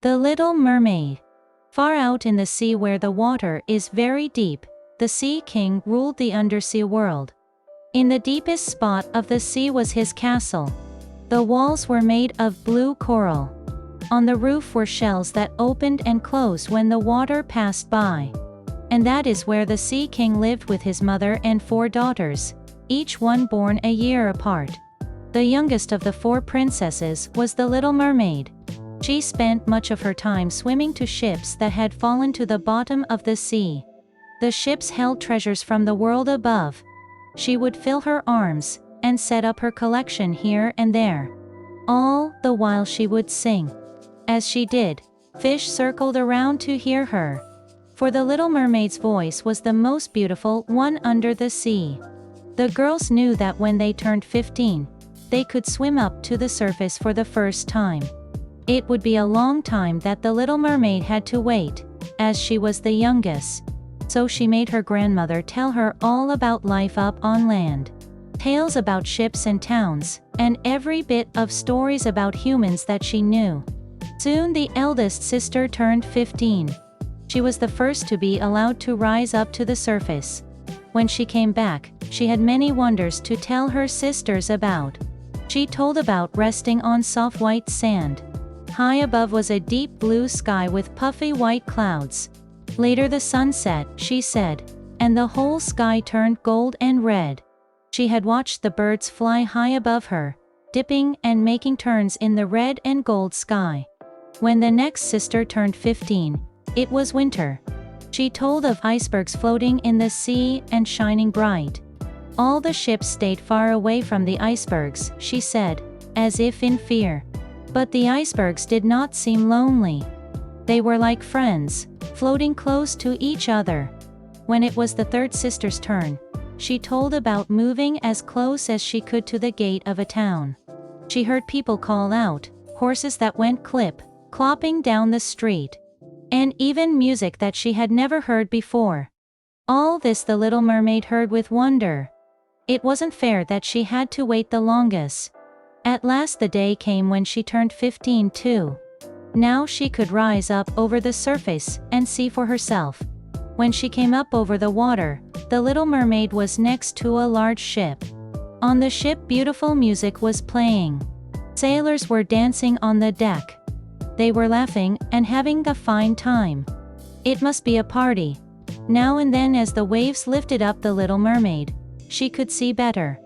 The Little Mermaid. Far out in the sea where the water is very deep, the Sea King ruled the undersea world. In the deepest spot of the sea was his castle. The walls were made of blue coral. On the roof were shells that opened and closed when the water passed by. And that is where the Sea King lived with his mother and 4 daughters, each one born a year apart. The youngest of the 4 princesses was the Little Mermaid. She spent much of her time swimming to ships that had fallen to the bottom of the sea. The ships held treasures from the world above. She would fill her arms and set up her collection here and there. All the while she would sing. As she did, fish circled around to hear her. For the Little Mermaid's voice was the most beautiful one under the sea. The girls knew that when they turned 15, they could swim up to the surface for the first time. It would be a long time that the Little Mermaid had to wait, as she was the youngest. So she made her grandmother tell her all about life up on land. Tales about ships and towns, and every bit of stories about humans that she knew. Soon the eldest sister turned 15. She was the first to be allowed to rise up to the surface. When she came back, she had many wonders to tell her sisters about. She told about resting on soft white sand. High above was a deep blue sky with puffy white clouds. Later the sun set, she said, and the whole sky turned gold and red. She had watched the birds fly high above her, dipping and making turns in the red and gold sky. When the next sister turned 15, it was winter. She told of icebergs floating in the sea and shining bright. All the ships stayed far away from the icebergs, she said, as if in fear. But the icebergs did not seem lonely. They were like friends, floating close to each other. When it was the third sister's turn, she told about moving as close as she could to the gate of a town. She heard people call out, horses that went clip, clopping down the street, and even music that she had never heard before. All this the Little Mermaid heard with wonder. It wasn't fair that she had to wait the longest. At last the day came when she turned 15 too. Now she could rise up over the surface and see for herself. When she came up over the water, the Little Mermaid was next to a large ship. On the ship beautiful music was playing. Sailors were dancing on the deck. They were laughing and having a fine time. It must be a party. Now and then as the waves lifted up the Little Mermaid, she could see better.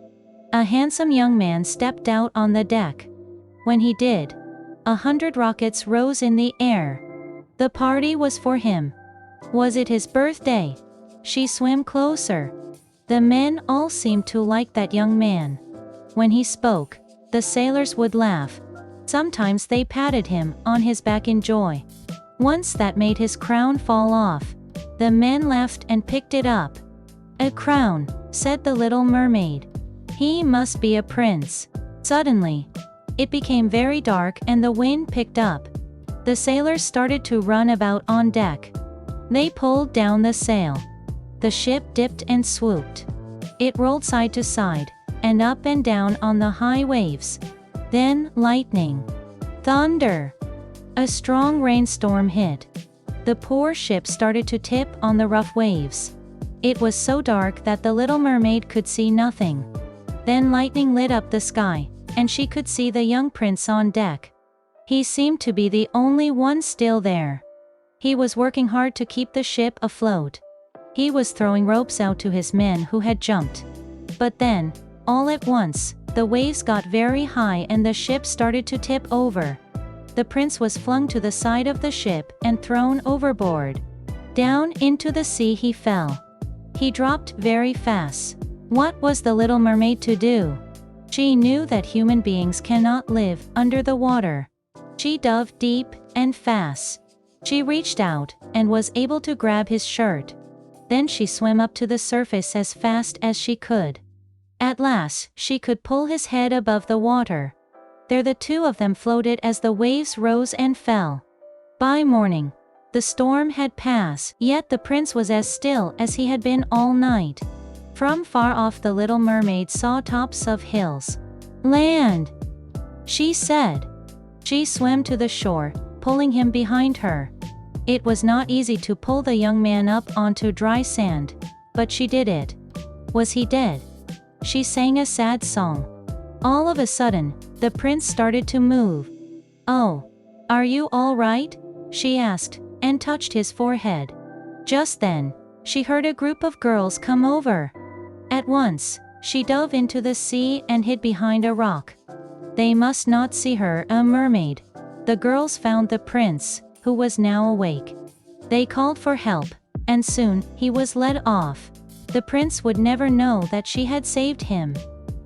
A handsome young man stepped out on the deck. When he did, 100 rockets rose in the air. The party was for him. Was it his birthday? She swam closer. The men all seemed to like that young man. When he spoke, the sailors would laugh. Sometimes they patted him on his back in joy. Once that made his crown fall off. The men laughed and picked it up. "A crown," said the Little Mermaid. "He must be a prince." Suddenly, it became very dark and the wind picked up. The sailors started to run about on deck. They pulled down the sail. The ship dipped and swooped. It rolled side to side, and up and down on the high waves. Then lightning. Thunder. A strong rainstorm hit. The poor ship started to tip on the rough waves. It was so dark that the Little Mermaid could see nothing. Then lightning lit up the sky, and she could see the young prince on deck. He seemed to be the only one still there. He was working hard to keep the ship afloat. He was throwing ropes out to his men who had jumped. But then, all at once, the waves got very high and the ship started to tip over. The prince was flung to the side of the ship and thrown overboard. Down into the sea he fell. He dropped very fast. What was the Little Mermaid to do? She knew that human beings cannot live under the water. She dove deep and fast. She reached out and was able to grab his shirt. Then she swam up to the surface as fast as she could. At last, she could pull his head above the water. There the two of them floated as the waves rose and fell. By morning, the storm had passed, yet the prince was as still as he had been all night. From far off the Little Mermaid saw tops of hills. "Land," she said. She swam to the shore, pulling him behind her. It was not easy to pull the young man up onto dry sand, but she did it. Was he dead? She sang a sad song. All of a sudden, the prince started to move. "Oh, are you all right?" she asked, and touched his forehead. Just then, she heard a group of girls come over. At once, she dove into the sea and hid behind a rock. They must not see her, a mermaid. The girls found the prince, who was now awake. They called for help, and soon, he was led off. The prince would never know that she had saved him.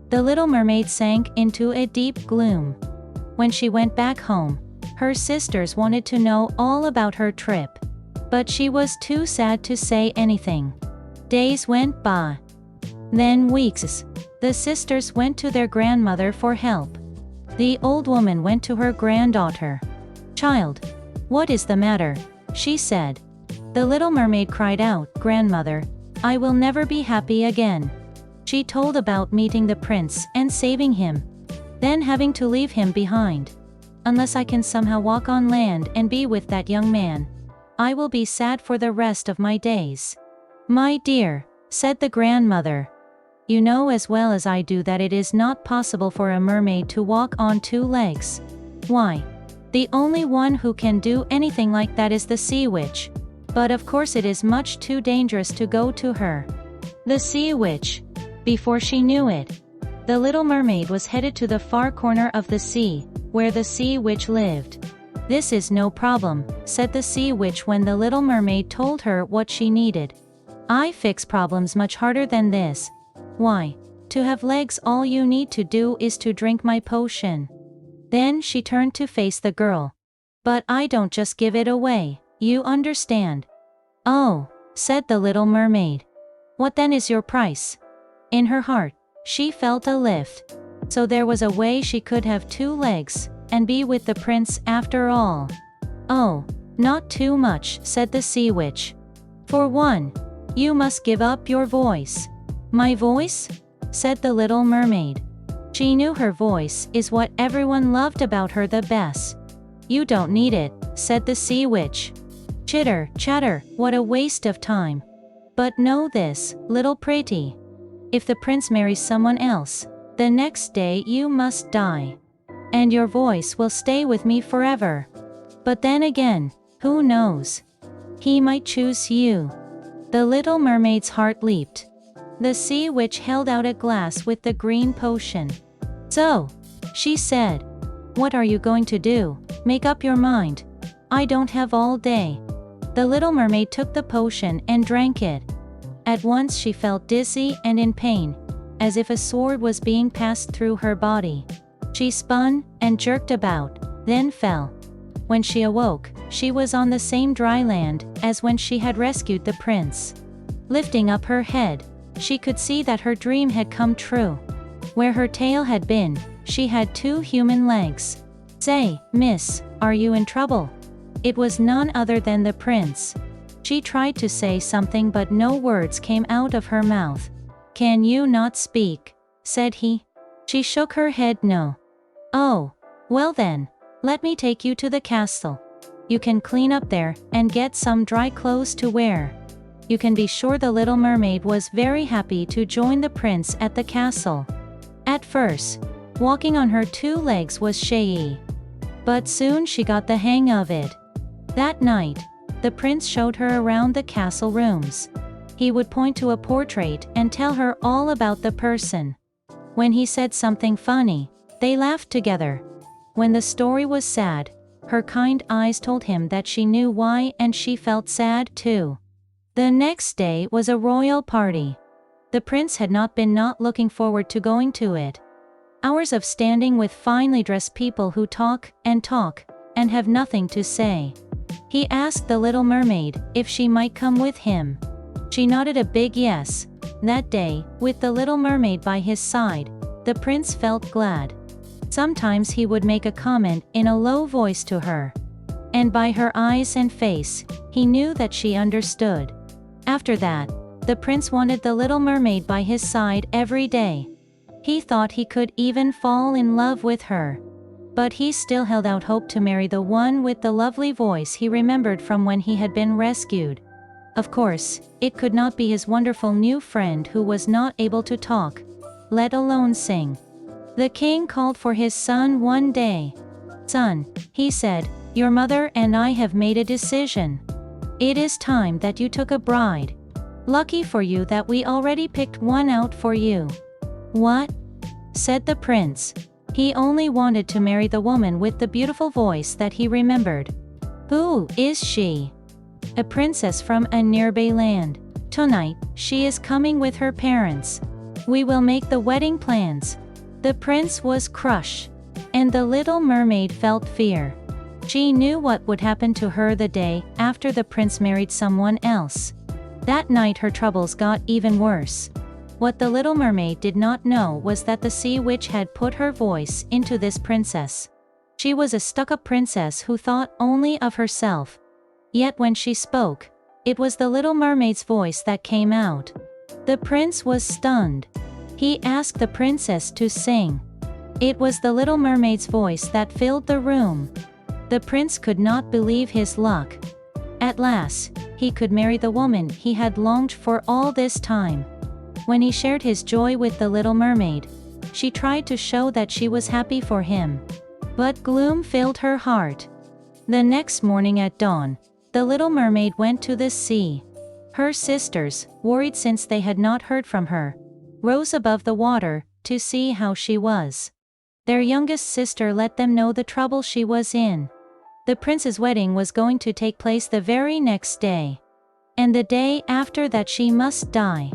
The little mermaid sank into a deep gloom. When she went back home, her sisters wanted to know all about her trip. But she was too sad to say anything. Days went by. Then weeks. The sisters went to their grandmother for help. The old woman went to her granddaughter. "Child, what is the matter?" she said. The little mermaid cried out, "Grandmother, I will never be happy again." She told about meeting the prince and saving him, then having to leave him behind. "Unless I can somehow walk on land and be with that young man, I will be sad for the rest of my days." "My dear," said the grandmother, "you know as well as I do that it is not possible for a mermaid to walk on two legs. Why? The only one who can do anything like that is the sea witch. But of course it is much too dangerous to go to her." The sea witch. Before she knew it, the little mermaid was headed to the far corner of the sea, where the sea witch lived. "This is no problem," said the sea witch when the little mermaid told her what she needed. "I fix problems much harder than this. Why? To have legs, all you need to do is to drink my potion." Then she turned to face the girl. "But I don't just give it away, you understand." "Oh," said the little mermaid. "What then is your price?" In her heart, she felt a lift. So there was a way she could have two legs, and be with the prince after all. "Oh, not too much," said the sea witch. "For one, you must give up your voice." "My voice?" said the little mermaid. She knew her voice is what everyone loved about her the best. "You don't need it," said the sea witch. "Chitter, chatter, what a waste of time. But know this, little pretty. If the prince marries someone else, the next day you must die. And your voice will stay with me forever. But then again, who knows? He might choose you." The little mermaid's heart leaped. The sea witch held out a glass with the green potion. "So," she said, "what are you going to do? Make up your mind. I don't have all day." The little mermaid took the potion and drank it. At once she felt dizzy and in pain, as if a sword was being passed through her body. She spun and jerked about, then fell. When she awoke, she was on the same dry land as when she had rescued the prince. Lifting up her head, she could see that her dream had come true. Where her tail had been, she had two human legs. "Say, miss, are you in trouble?" It was none other than the prince. She tried to say something but no words came out of her mouth. "Can you not speak?" said he. She shook her head no. "Oh, well then, let me take you to the castle. You can clean up there and get some dry clothes to wear." You can be sure the little mermaid was very happy to join the prince at the castle. At first, walking on her two legs was shaky. But soon she got the hang of it. That night, the prince showed her around the castle rooms. He would point to a portrait and tell her all about the person. When he said something funny, they laughed together. When the story was sad, her kind eyes told him that she knew why and she felt sad too. The next day was a royal party. The prince had not been not looking forward to going to it. Hours of standing with finely dressed people who talk and have nothing to say. He asked the little mermaid if she might come with him. She nodded a big yes. That day, with the little mermaid by his side, the prince felt glad. Sometimes he would make a comment in a low voice to her. And by her eyes and face, he knew that she understood. After that, the prince wanted the little mermaid by his side every day. He thought he could even fall in love with her. But he still held out hope to marry the one with the lovely voice he remembered from when he had been rescued. Of course, it could not be his wonderful new friend who was not able to talk, let alone sing. The king called for his son one day. "Son," he said, "your mother and I have made a decision. It is time that you took a bride. Lucky for you that we already picked one out for you." "What?" said the prince. He only wanted to marry the woman with the beautiful voice that he remembered. "Who is she?" "A princess from a nearby land. Tonight, she is coming with her parents. We will make the wedding plans." The prince was crushed, and the little mermaid felt fear. She knew what would happen to her the day after the prince married someone else. That night her troubles got even worse. What the little mermaid did not know was that the sea witch had put her voice into this princess. She was a stuck-up princess who thought only of herself. Yet when she spoke, it was the little mermaid's voice that came out. The prince was stunned. He asked the princess to sing. It was the little mermaid's voice that filled the room. The prince could not believe his luck. At last, he could marry the woman he had longed for all this time. When he shared his joy with the little mermaid, she tried to show that she was happy for him. But gloom filled her heart. The next morning at dawn, the little mermaid went to the sea. Her sisters, worried since they had not heard from her, rose above the water to see how she was. Their youngest sister let them know the trouble she was in. The prince's wedding was going to take place the very next day. And the day after that she must die.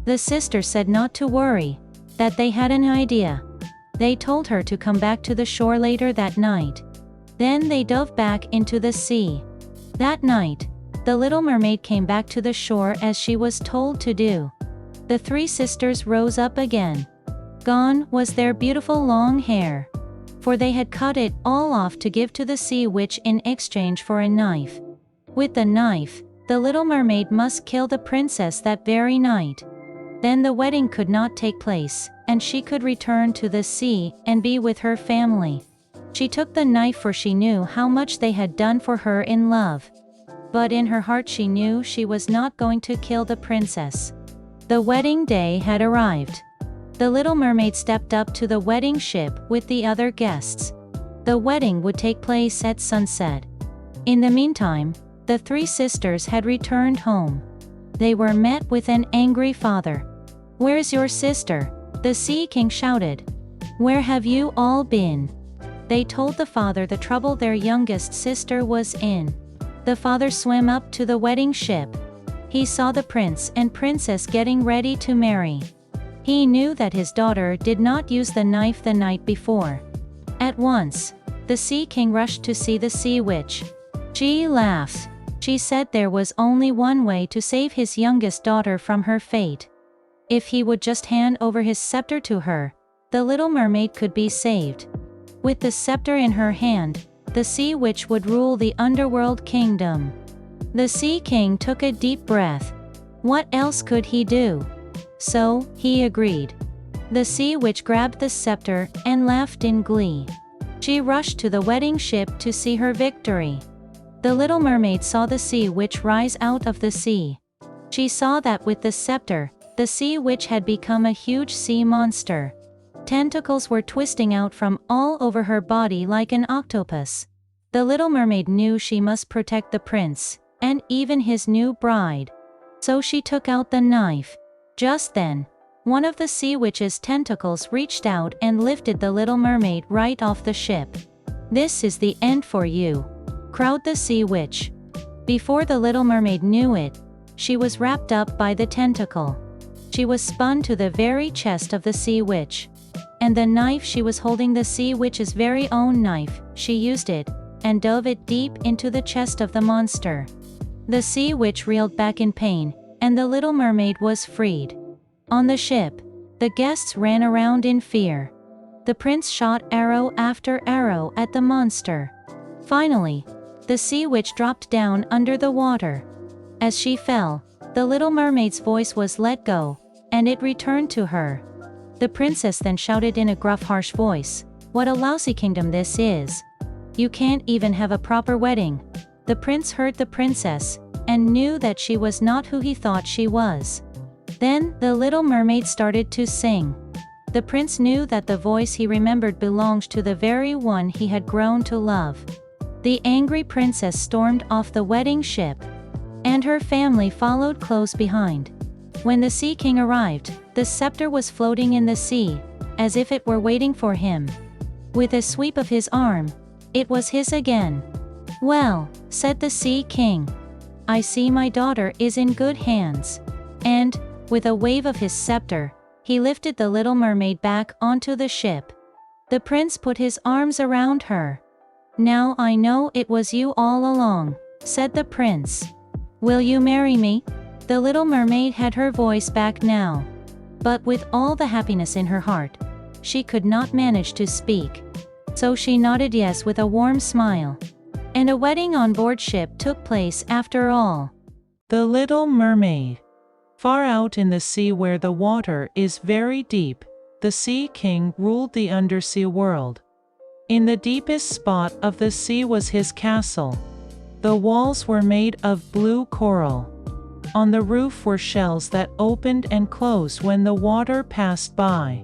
The sister said not to worry, that they had an idea. They told her to come back to the shore later that night. Then they dove back into the sea. That night, the little mermaid came back to the shore as she was told to do. The three sisters rose up again. Gone was their beautiful long hair, for they had cut it all off to give to the sea witch in exchange for a knife. With the knife, the little mermaid must kill the princess that very night. Then the wedding could not take place, and she could return to the sea and be with her family. She took the knife for she knew how much they had done for her in love. But in her heart she knew she was not going to kill the princess. The wedding day had arrived. The little mermaid stepped up to the wedding ship with the other guests. The wedding would take place at sunset. In the meantime, the three sisters had returned home. They were met with an angry father. "Where's your sister?" the Sea King shouted. "Where have you all been?" They told the father the trouble their youngest sister was in. The father swam up to the wedding ship. He saw the prince and princess getting ready to marry. He knew that his daughter did not use the knife the night before. At once, the Sea King rushed to see the sea witch. She laughed. She said there was only one way to save his youngest daughter from her fate. If he would just hand over his scepter to her, the little mermaid could be saved. With the scepter in her hand, the sea witch would rule the underworld kingdom. The Sea King took a deep breath. What else could he do? So, he agreed. The sea witch grabbed the scepter and laughed in glee. She rushed to the wedding ship to see her victory. The little mermaid saw the sea witch rise out of the sea. She saw that with the scepter, the sea witch had become a huge sea monster. Tentacles were twisting out from all over her body like an octopus. The little mermaid knew she must protect the prince, and even his new bride. So she took out the knife. Just then, one of the sea witch's tentacles reached out and lifted the little mermaid right off the ship. "This is the end for you," crowed the sea witch. Before the little mermaid knew it, she was wrapped up by the tentacle. She was spun to the very chest of the sea witch. And the knife she was holding, the sea witch's very own knife, she used it, and dove it deep into the chest of the monster. The sea witch reeled back in pain, and the little mermaid was freed. On the ship, the guests ran around in fear. The prince shot arrow after arrow at the monster. Finally, the sea witch dropped down under the water. As she fell, the little mermaid's voice was let go, and it returned to her. The princess then shouted in a gruff, harsh voice, What a lousy kingdom this is. You can't even have a proper wedding." The prince heard the princess, and knew that she was not who he thought she was. Then, the little mermaid started to sing. The prince knew that the voice he remembered belonged to the very one he had grown to love. The angry princess stormed off the wedding ship, and her family followed close behind. When the Sea King arrived, the scepter was floating in the sea, as if it were waiting for him. With a sweep of his arm, it was his again. "Well," said the Sea King, "I see my daughter is in good hands." And, with a wave of his scepter, he lifted the little mermaid back onto the ship. The prince put his arms around her. "Now I know it was you all along," said the prince. "Will you marry me?" The little mermaid had her voice back now. But with all the happiness in her heart, she could not manage to speak. So she nodded yes with a warm smile. And a wedding on board ship took place after all. The Little Mermaid. Far out in the sea where the water is very deep, the Sea King ruled the undersea world. In the deepest spot of the sea was his castle. The walls were made of blue coral. On the roof were shells that opened and closed when the water passed by.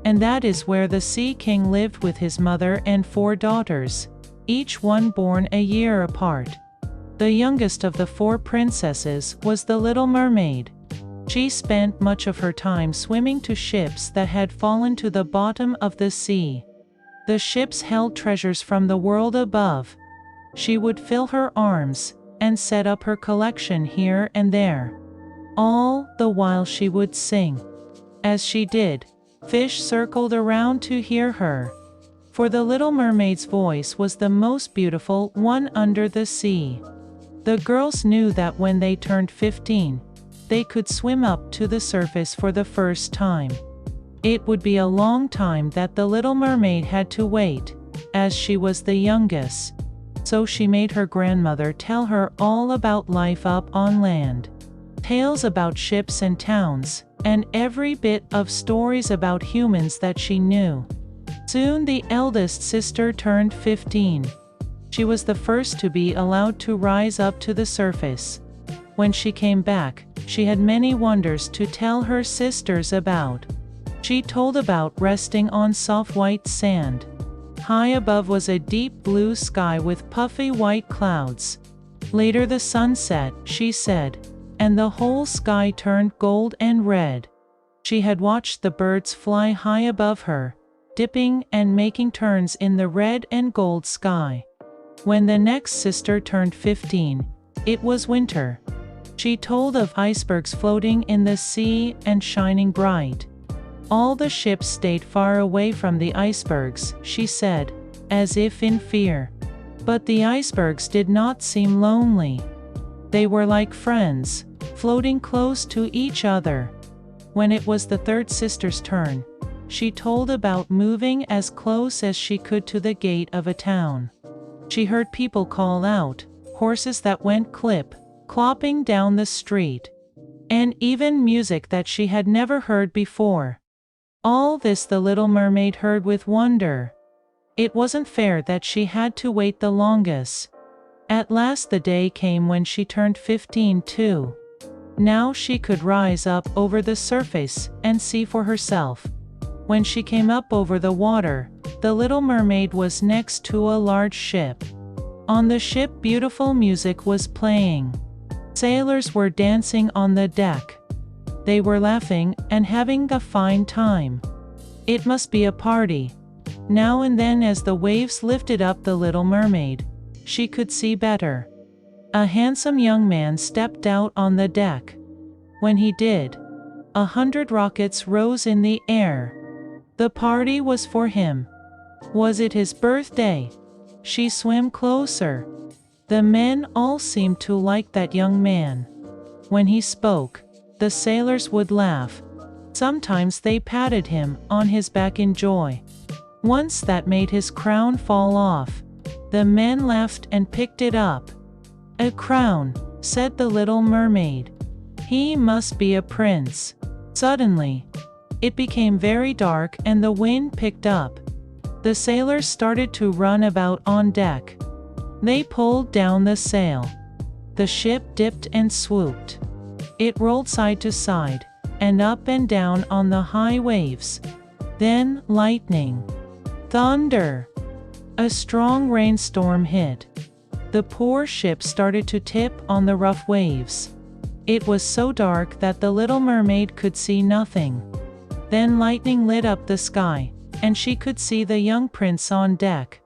And that is where the Sea King lived with his mother and 4 daughters, each one born a year apart. The youngest of the 4 princesses was the Little Mermaid. She spent much of her time swimming to ships that had fallen to the bottom of the sea. The ships held treasures from the world above. She would fill her arms and set up her collection here and there. All the while she would sing. As she did, fish circled around to hear her. For the Little Mermaid's voice was the most beautiful one under the sea. The girls knew that when they turned 15, they could swim up to the surface for the first time. It would be a long time that the Little Mermaid had to wait, as she was the youngest. So she made her grandmother tell her all about life up on land. Tales about ships and towns, and every bit of stories about humans that she knew. Soon the eldest sister turned 15. She was the first to be allowed to rise up to the surface. When she came back, she had many wonders to tell her sisters about. She told about resting on soft white sand. High above was a deep blue sky with puffy white clouds. Later the sun set, she said, and the whole sky turned gold and red. She had watched the birds fly high above her, dipping and making turns in the red and gold sky. When the next sister turned 15, it was winter. She told of icebergs floating in the sea and shining bright. All the ships stayed far away from the icebergs, she said, as if in fear. But the icebergs did not seem lonely. They were like friends, floating close to each other. When it was the third sister's turn, she told about moving as close as she could to the gate of a town. She heard people call out, horses that went clip, clopping down the street, and even music that she had never heard before. All this the Little Mermaid heard with wonder. It wasn't fair that she had to wait the longest. At last the day came when she turned 15 too. Now she could rise up over the surface and see for herself. When she came up over the water, the Little Mermaid was next to a large ship. On the ship beautiful music was playing. Sailors were dancing on the deck. They were laughing and having a fine time. It must be a party. Now and then as the waves lifted up the Little Mermaid, she could see better. A handsome young man stepped out on the deck. When he did, 100 rockets rose in the air. The party was for him. Was it his birthday? She swam closer. The men all seemed to like that young man. When he spoke, the sailors would laugh. Sometimes they patted him on his back in joy. Once that made his crown fall off. The men laughed and picked it up. "A crown," said the Little Mermaid. "He must be a prince." Suddenly, it became very dark and the wind picked up. The sailors started to run about on deck. They pulled down the sail. The ship dipped and swooped. It rolled side to side, and up and down on the high waves. Then lightning, thunder, a strong rainstorm hit. The poor ship started to tip on the rough waves. It was so dark that the little mermaid could see nothing. Then lightning lit up the sky, and she could see the young prince on deck.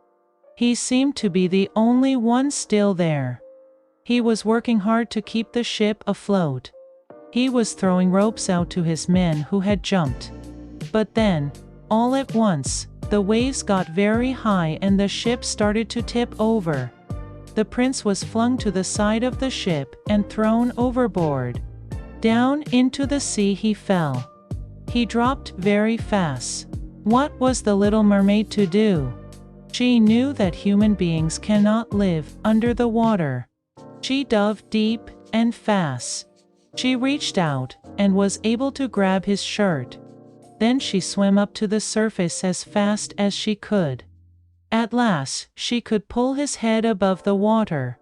He seemed to be the only one still there. He was working hard to keep the ship afloat. He was throwing ropes out to his men who had jumped. But then, all at once, the waves got very high and the ship started to tip over. The prince was flung to the side of the ship and thrown overboard. Down into the sea he fell. He dropped very fast. What was the little mermaid to do? She knew that human beings cannot live under the water. She dove deep and fast. She reached out and was able to grab his shirt. Then she swam up to the surface as fast as she could. At last, she could pull his head above the water.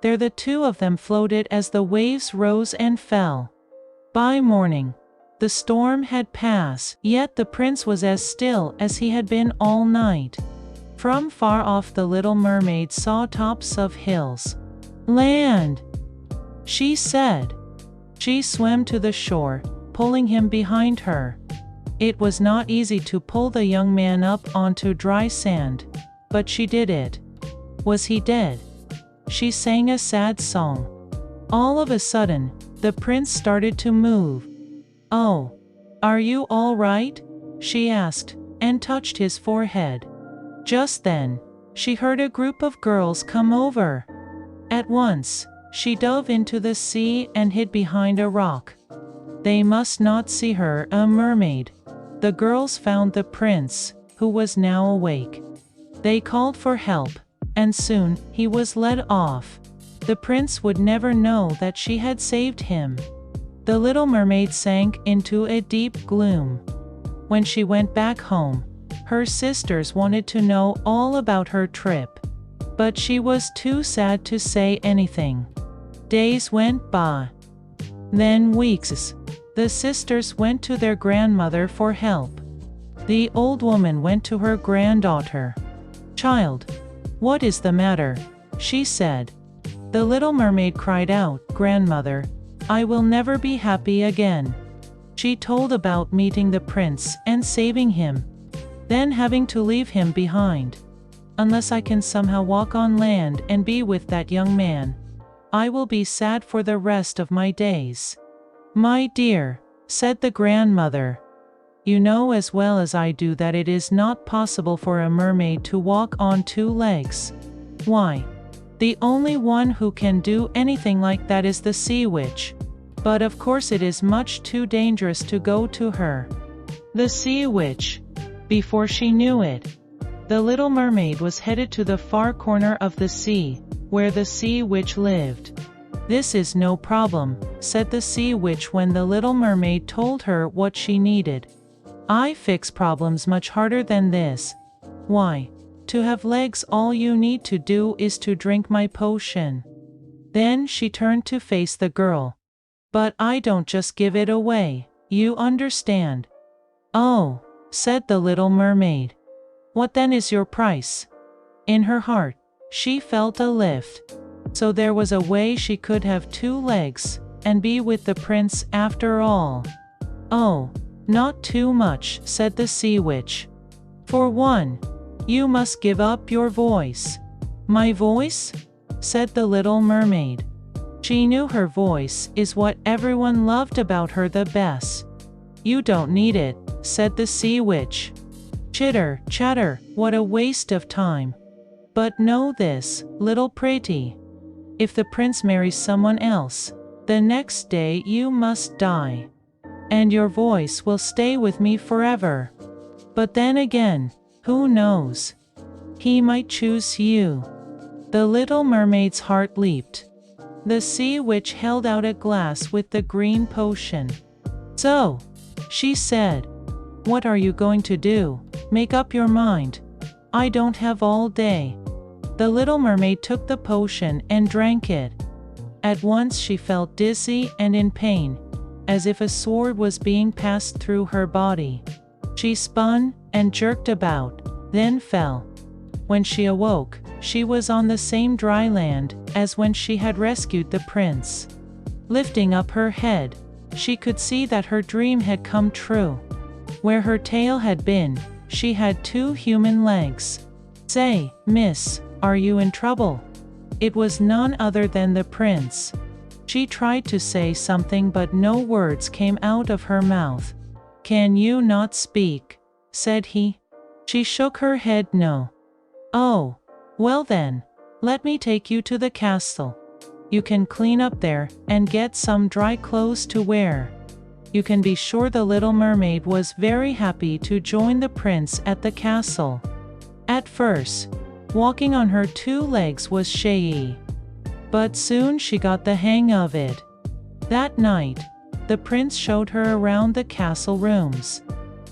There the two of them floated as the waves rose and fell. By morning, the storm had passed, yet the prince was as still as he had been all night. From far off the little mermaid saw tops of hills. "Land," she said. She swam to the shore, pulling him behind her. It was not easy to pull the young man up onto dry sand, but she did it. Was he dead? She sang a sad song. All of a sudden, the prince started to move. "Oh, are you all right?" she asked, and touched his forehead. Just then, she heard a group of girls come over. At once, she dove into the sea and hid behind a rock. They must not see her, a mermaid. The girls found the prince, who was now awake. They called for help, and soon he was led off. The prince would never know that she had saved him. The little mermaid sank into a deep gloom. When she went back home, her sisters wanted to know all about her trip, but she was too sad to say anything. Days went by. Then weeks. The sisters went to their grandmother for help. The old woman went to her granddaughter. "Child, what is the matter?" she said. The little mermaid cried out, "Grandmother, I will never be happy again." She told about meeting the prince and saving him, then having to leave him behind. "Unless I can somehow walk on land and be with that young man, I will be sad for the rest of my days." "My dear," said the grandmother, "you know as well as I do that it is not possible for a mermaid to walk on two legs. Why, the only one who can do anything like that is the sea witch. But of course it is much too dangerous to go to her." The sea witch. Before she knew it, the little mermaid was headed to the far corner of the sea, where the sea witch lived. "This is no problem," said the sea witch when the little mermaid told her what she needed. "I fix problems much harder than this. Why, to have legs all you need to do is to drink my potion." Then she turned to face the girl. "But I don't just give it away, you understand." "Oh," said the little mermaid. "What then is your price?" In her heart, she felt a lift. So there was a way she could have two legs, and be with the prince after all. "Oh, not too much," said the sea witch. "For one, you must give up your voice." "My voice?" said the little mermaid. She knew her voice is what everyone loved about her the best. "You don't need it," said the sea witch. "Chitter, chatter, what a waste of time. But know this, little pretty. If the prince marries someone else, the next day you must die. And your voice will stay with me forever. But then again, who knows? He might choose you." The little mermaid's heart leaped. The sea witch held out a glass with the green potion. "So," she said, "what are you going to do? Make up your mind." I don't have all day." The little mermaid took the potion and drank it. At once she felt dizzy and in pain, as if a sword was being passed through her body. She spun and jerked about, then fell. When she awoke, she was on the same dry land as when she had rescued the prince. Lifting up her head, she could see that her dream had come true. Where her tail had been, she had 2 human legs. "Say, miss, are you in trouble?" It was none other than the prince. She tried to say something but no words came out of her mouth. "Can you not speak?" said he. She shook her head no. "Oh, well then, let me take you to the castle. You can clean up there and get some dry clothes to wear." You can be sure the little mermaid was very happy to join the prince at the castle. At first, walking on her 2 legs was shaky, but soon she got the hang of it. That night, the prince showed her around the castle rooms.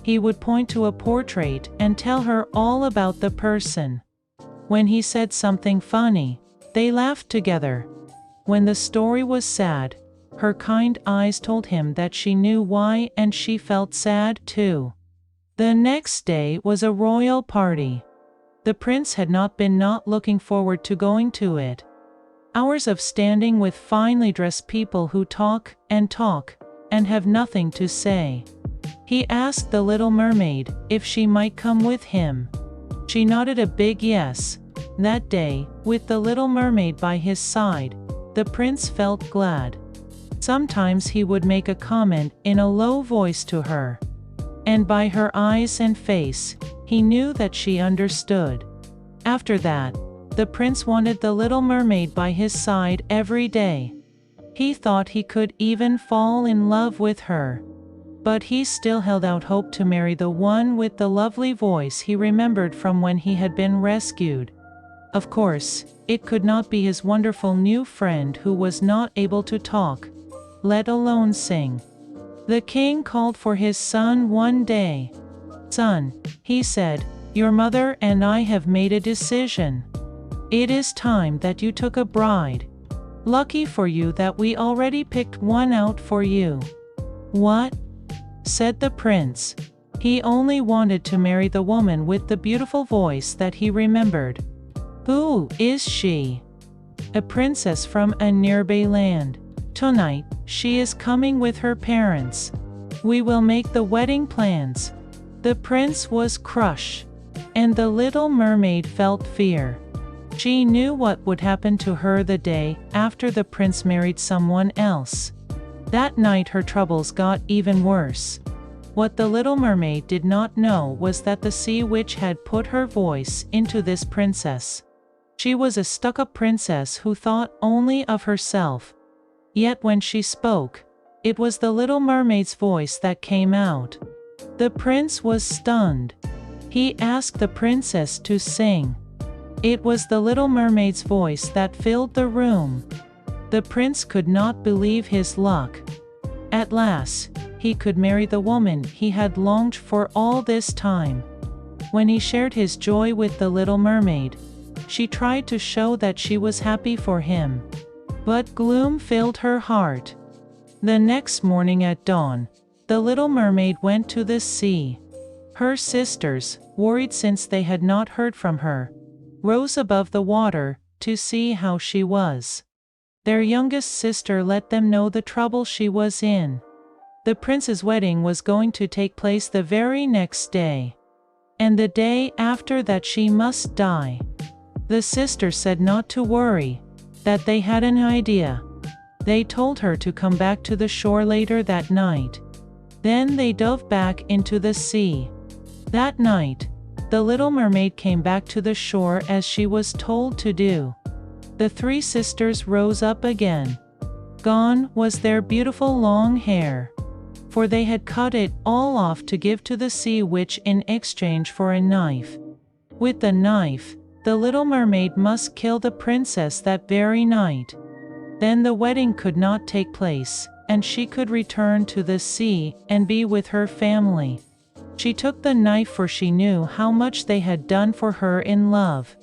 He would point to a portrait and tell her all about the person. When he said something funny, they laughed together. When the story was sad, her kind eyes told him that she knew why and she felt sad too. The next day was a royal party. The prince had not been not looking forward to going to it. Hours of standing with finely dressed people who talk and have nothing to say. He asked the little mermaid if she might come with him. She nodded a big yes. That day, with the little mermaid by his side, the prince felt glad. Sometimes he would make a comment in a low voice to her, and by her eyes and face, he knew that she understood. After that, the prince wanted the little mermaid by his side every day. He thought he could even fall in love with her. But he still held out hope to marry the one with the lovely voice he remembered from when he had been rescued. Of course, it could not be his wonderful new friend who was not able to talk, let alone sing. The king called for his son one day. "Son," he said, "your mother and I have made a decision. It is time that you took a bride. Lucky for you that we already picked one out for you." "What?" said the prince. He only wanted to marry the woman with the beautiful voice that he remembered. "Who is she?" "A princess from a nearby land. Tonight, she is coming with her parents. We will make the wedding plans." The prince was crushed, and the little mermaid felt fear. She knew what would happen to her the day after the prince married someone else. That night her troubles got even worse. What the little mermaid did not know was that the sea witch had put her voice into this princess. She was a stuck-up princess who thought only of herself. Yet when she spoke, it was the little mermaid's voice that came out. The prince was stunned. He asked the princess to sing. It was the little mermaid's voice that filled the room. The prince could not believe his luck. At last, he could marry the woman he had longed for all this time. When he shared his joy with the little mermaid, she tried to show that she was happy for him. But gloom filled her heart. The next morning at dawn, the little mermaid went to the sea. Her sisters, worried since they had not heard from her, rose above the water to see how she was. Their youngest sister let them know the trouble she was in. The prince's wedding was going to take place the very next day, and the day after that she must die. The sister said not to worry, that they had an idea. They told her to come back to the shore later that night. Then they dove back into the sea. That night, the little mermaid came back to the shore as she was told to do. The 3 sisters rose up again. Gone was their beautiful long hair, for they had cut it all off to give to the sea witch in exchange for a knife. With the knife, the little mermaid must kill the princess that very night. Then the wedding could not take place, and she could return to the sea and be with her family. She took the knife, for she knew how much they had done for her in love.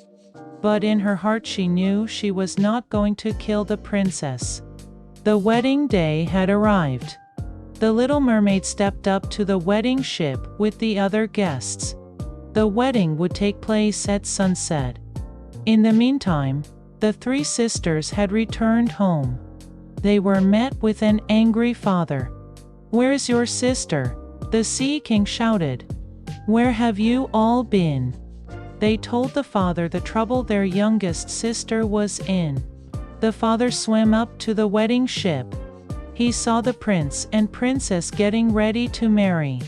But in her heart she knew she was not going to kill the princess. The wedding day had arrived. The Little Mermaid stepped up to the wedding ship with the other guests. The wedding would take place at sunset. In the meantime, the three sisters had returned home. They were met with an angry father. "Where's your sister?" the Sea King shouted. "Where have you all been?" They told the father the trouble their youngest sister was in. The father swam up to the wedding ship. He saw the prince and princess getting ready to marry.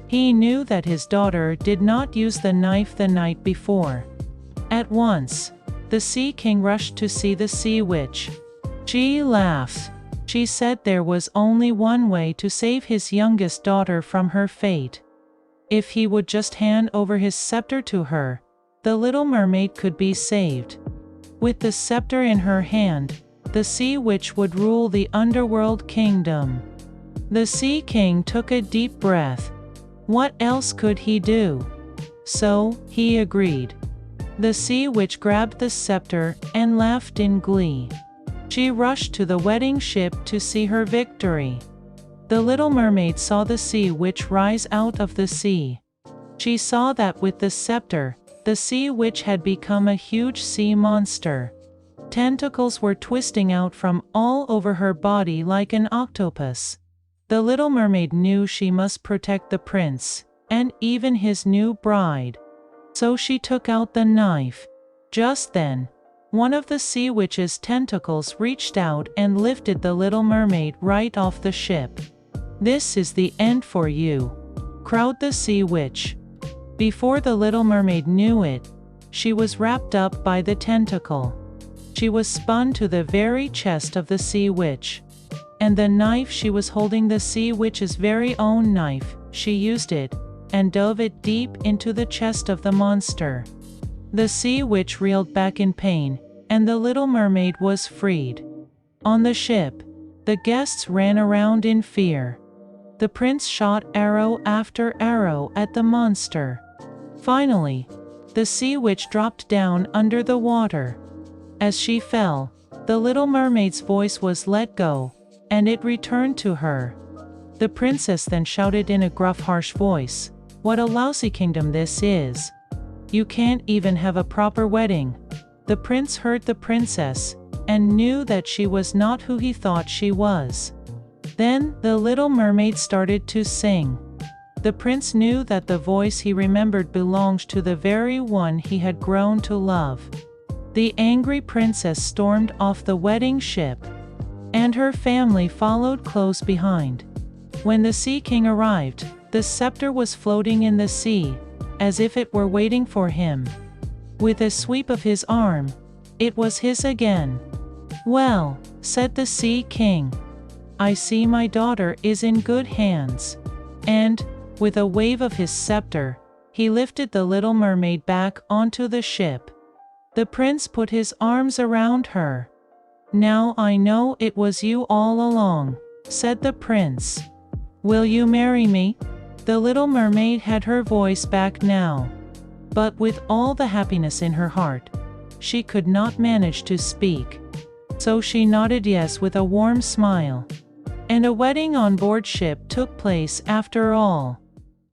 He knew that his daughter did not use the knife the night before. At once, the Sea King rushed to see the Sea Witch. She laughed. She said there was only one way to save his youngest daughter from her fate. If he would just hand over his scepter to her, the Little Mermaid could be saved. With the scepter in her hand, the Sea Witch would rule the underworld kingdom. The Sea King took a deep breath. What else could he do? So, he agreed. The Sea Witch grabbed the scepter and laughed in glee. She rushed to the wedding ship to see her victory. The Little Mermaid saw the Sea Witch rise out of the sea. She saw that with the scepter, the Sea Witch had become a huge sea monster. Tentacles were twisting out from all over her body like an octopus. The Little Mermaid knew she must protect the prince, and even his new bride. So she took out the knife. Just then, one of the Sea Witch's tentacles reached out and lifted the Little Mermaid right off the ship. "This is the end for you," crowed the Sea Witch. Before the Little Mermaid knew it, she was wrapped up by the tentacle. She was spun to the very chest of the Sea Witch. And the knife she was holding, the Sea Witch's very own knife, she used it, and dove it deep into the chest of the monster. The Sea Witch reeled back in pain, and the Little Mermaid was freed. On the ship, the guests ran around in fear. The prince shot arrow after arrow at the monster. Finally, the Sea Witch dropped down under the water. As she fell, the Little Mermaid's voice was let go, and it returned to her. The princess then shouted in a gruff, harsh voice, "What a lousy kingdom this is! You can't even have a proper wedding." The prince heard the princess, and knew that she was not who he thought she was. Then the Little Mermaid started to sing. The prince knew that the voice he remembered belonged to the very one he had grown to love. The angry princess stormed off the wedding ship, and her family followed close behind. When the Sea King arrived, the scepter was floating in the sea, as if it were waiting for him. With a sweep of his arm, it was his again. "Well," said the Sea King, "I see my daughter is in good hands." And, with a wave of his scepter, he lifted the Little Mermaid back onto the ship. The prince put his arms around her. "Now I know it was you all along," said the prince. "Will you marry me?" The Little Mermaid had her voice back now. But with all the happiness in her heart, she could not manage to speak. So she nodded yes with a warm smile. And a wedding on board ship took place after all.